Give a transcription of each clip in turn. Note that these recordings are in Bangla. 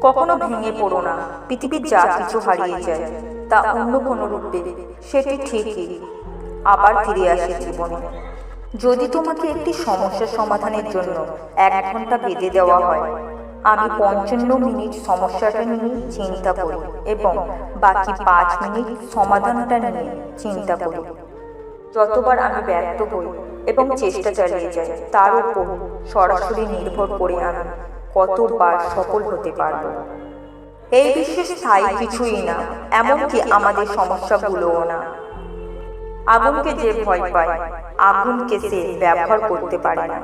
কখনো ভেঙে পড়ো না। পৃথিবীর যা কিছু হারিয়ে যায় তা অন্য কোনো রূপে সেটি ঠিকই আবার ফিরে আসে জীবনে। যদি তোমাকে একটি সমস্যার সমাধানের জন্য 1 ঘন্টা বেঁধে দেওয়া হয়, আমি 55 মিনিট সমস্যাটা নিয়ে চিন্তা করি এবং বাকি 5 মিনিট সমাধানটা নিয়ে চিন্তা করি। যতবার আমি ব্যর্থ হই এবং চেষ্টা চালিয়ে যাই তার উপর সরাসরি নির্ভর করে আমি কতবার সফল হতে পারব। এই বিশ্বে স্থায়ী কিছুই না, এমনকি আমাদের সমস্যাগুলোও না। আগুনকে যে ভয় পায়, আগুনকে সে ব্যবহার করতে পারে না।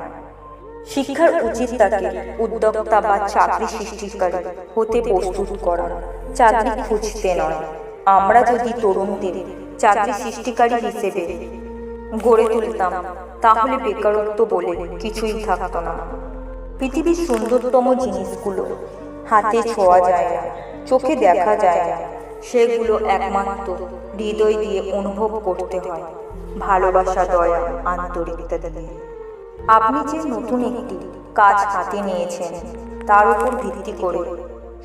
শিক্ষার উচিত তাকে উদ্যোক্তা বা চাকরি সৃষ্টিকারী হতে প্রস্তুত করা, চাকরি খুঁজতে নয়। আমরা যদি তরুণদের চাকরি সৃষ্টিকারী হিসেবে গড়ে তুলতাম, তাহলে বেকারত্ব বলে কিছুই থাকতো না। পৃথিবীর সুন্দরতম জিনিসগুলো হাতে ছোঁয়া যায় না, চোখে দেখা যায় না। সেগুলো একমাত্র হৃদয় দিয়ে অনুভব করতে হয়, ভালোবাসা, দয়া, আন্তরিকতা দিয়ে। আপনি যে নতুন একটি কাজ হাতে নিয়েছেন তার উপর ভিত্তি করে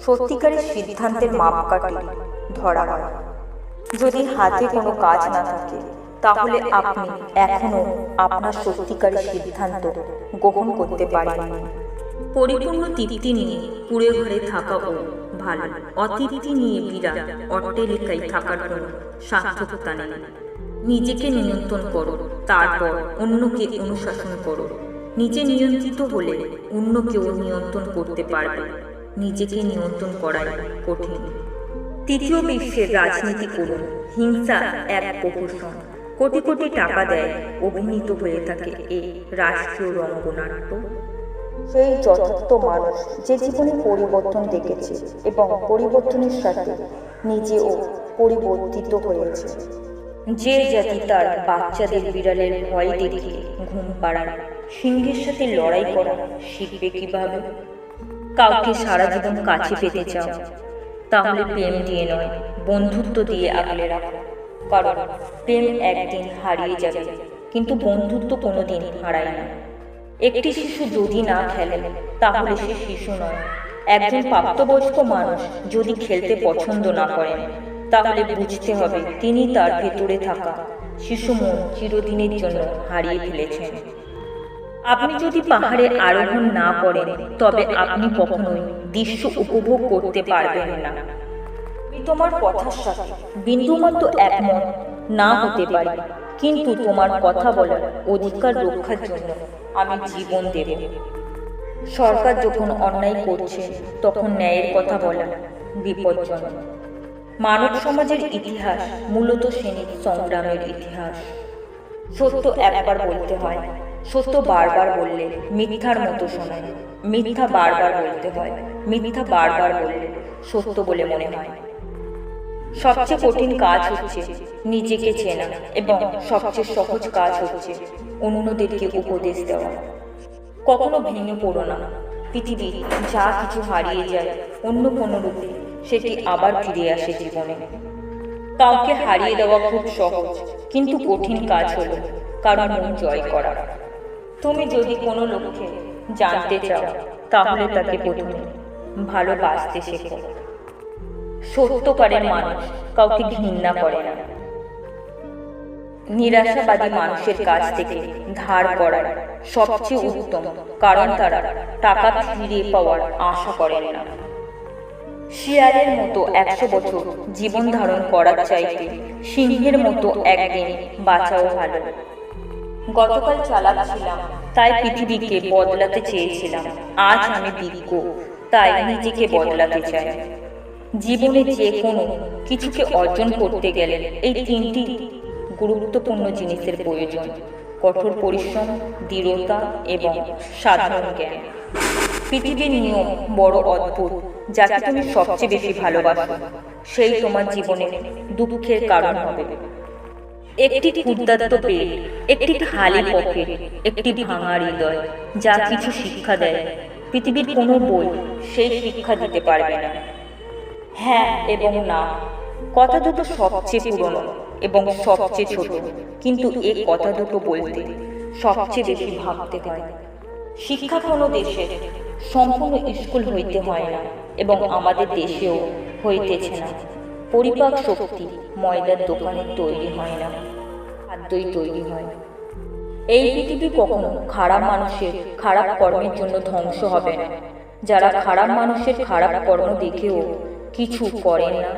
সত্যিকারের সিদ্ধান্তের মাপকাঠি ধরা হয়। যদি হাতে কোনো কাজ না থাকে, তাহলে আপনি এখনো আপনার সত্যিকারের সিদ্ধান্ত গ্রহণ করতে পারেননি। পরিপূর্ণ তৃপ্তি নিয়ে কুড়ে ঘরে থাকাও ভালো, অতৃপ্তি নিয়ে বিরাট অট্টালিকায় থাকার কোনো সার্থকতা নেই। নিজেকে নিয়ন্ত্রণ করো, তারপর অন্যকে অনুশাসন করো। নিজে নিয়ন্ত্রিত হলে অন্য কেউ নিয়ন্ত্রণ করতে পারবে। নিজেকে নিয়ন্ত্রণ করাই কঠিন। তৃতীয় বিশ্বের রাজনীতি করুন। হিংসা এক প্রহসন। কোটি কোটি টাকা দেয় অভিনীত হয়ে থাকে এই রাষ্ট্রীয় রঙ্গনাট্য। সেই যথার্থ মানুষ যে জীবনে পরিবর্তন দেখেছে এবং পরিবর্তনের সাথে নিজেও পরিবর্তিত হয়েছে। যে জাতি তার বাচ্চাদের বিড়ালের ভয় দেখিয়ে ঘুম পাড়ায়, সিংহের সাথে লড়াই করা শিখবে কিভাবে? কাউকে সারা জীবন কাছে পেতে চাও, তাহলে প্রেম দিয়ে নয়, বন্ধুত্ব দিয়ে আগলে রাখো। কারণ প্রেম একদিন হারিয়ে যাবে, কিন্তু বন্ধুত্ব কোনোদিন হারায় না। একটি শিশু যদি না খেলে, তাহলে সে শিশু নয়। একজন প্রাপ্তবয়স্ক মানুষ যদি খেলতে পছন্দ না করেন, তাহলে বুঝতে হবে তিনি তার ভেতরে থাকা শিশু মন চিরদিনের জন্য হারিয়ে ফেলেছেন। আপনি যদি পাহাড়ে আরোহণ না করেন, তবে আপনি কখনোই দৃশ্য উপভোগ করতে পারবেন না। আমি তোমার কথার সাথে বিন্দুমাত্র একমত না হতে পারি, কিন্তু তোমার কথা বলার অধিকার রক্ষার জন্য আমি জীবন দেব। সরকার যখন অন্যায় করছে, তখন ন্যায়ের কথা বলা বিপজ্জনক। মানব সমাজের ইতিহাস মূলত শ্রেণী সংগ্রামের ইতিহাস। সত্য একবার বলতে হয়, সত্য বারবার বললে মিথ্যার মতো শোনায়। মিথ্যা বারবার বলতে হয়, মিথ্যা বারবার বললে সত্য বলে মনে হয়। সবচেয়ে কঠিন কাজ হচ্ছে নিজেকে চেনা, এবং সবচেয়ে সহজ কাজ হচ্ছে অন্যদেরকে উপদেশ দেওয়া। কখনো ভেঙে পড়ো না। পৃথিবী যা কিছু হারিয়ে যায়, অন্য কোনো রূপে সেটি আবার ফিরে আসে জীবনে। কাউকে হারিয়ে দেওয়া খুব সহজ, কিন্তু কঠিন কাজ হলো কারণ মন জয় করা। তুমি যদি কোনো লক্ষ্যে জানতে চাও, তাহলে তাকে প্রথমে ভালোবাসতে শেখো। সত্যকারের মানুষ কাউকে ঘৃণা করে না। নিরাশাবাদী মানুষের কাছ থেকে ধার করার সবচেয়ে উত্তম, কারণ তারা টাকা ফিরে পাওয়ার আশা করেন না। শিয়ালের মতো 100 বছর জীবন ধারণ করার চাইতে সিংহের মতো একদিন বাঁচাও ভালো। গতকাল চালাক ছিলাম, তাই পৃথিবীকে বদলাতে চেয়েছিলাম। আজ আমি বিজ্ঞ, তাই নিজেকে বদলাতে চাই। জীবনে যে কোনো কিছুকে অর্জন করতে গেলে এই 3টি গুরুত্বপূর্ণ জিনিসের প্রয়োজন: কঠোর পরিশ্রম, দৃঢ়তা এবং সাধারণ জ্ঞান। পৃথিবীর নিয়ম বড় অদ্ভুত। যাকে তুমি সবচেয়ে বেশি ভালোবাসো, সেই তোমার জীবনের দুঃখের কারণ হবে। একটি ক্ষুদ্রাত্ম পেট, একটি খালি পকেট, একটি ভাঙা হৃদয় যা কিছু শিক্ষা দেয়, পৃথিবীর কোনো বই সেই শিক্ষা দিতে পারবে না। হ্যাঁ এবং না কথা দুটো সবচেয়ে পুরনো এবং সবচেয়ে ছোট, কিন্তু এই কথা দুটো বলতে সবচেয়ে বেশি ভাবতে হয়। শিক্ষা কোনো দেশের সম্পূর্ণ স্কুল হইতে হয় না, এবং আমাদের দেশেও হইতেছে না। পরিপাক শক্তি ময়দার দোকানে তৈরি হয় না, খাদ্যই তৈরি হয়। এই পৃথিবী কখনো খারাপ মানুষের খারাপ কর্মের জন্য ধ্বংস হবে না। যারা খারাপ মানুষের খারাপ কর্ম দেখেও কিছু করেন না,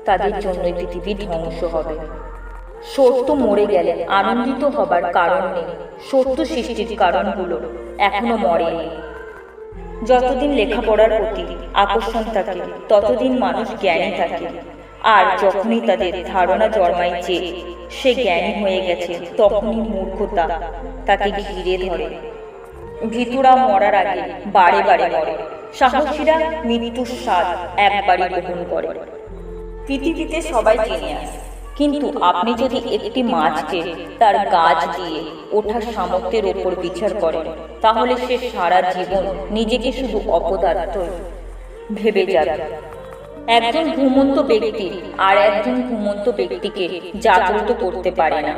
তাদের জন্যই পৃথিবী ধ্বংস হবে। সত্য মরে গেলে আনন্দিত হবার কারণ নেই। সত্য সৃষ্টির কারণগুলো এখনো মরেনি। যতদিন লেখাপড়ার প্রতি আকর্ষণ থাকে, ততদিন মানুষ জ্ঞানী থাকে। আর যখনই তাদের ধারণা জন্মায় যে সে জ্ঞানী হয়ে গেছে, তখনই মূর্খতা তাকে ঘিরে ধরে। ভীতুরা মরার আগে বারে বারে মরে, সাহসীরা মৃত্যুর স্বাদ একবারই গ্রহণ করে। পৃথিবীতে সবাই জেনে আসে, কিন্তু আপনি যদি একটি মাছকে তার গাছ দিয়ে ওঠার সামর্থ্যের ওপর বিচার করেন, তাহলে সে সারা জীবন নিজেকে শুধু অপদার্থ ভেবে যাবে। একজন ঘুমন্ত ব্যক্তি আর একজন ঘুমন্ত ব্যক্তিকে জাগ্রত করতে পারে না।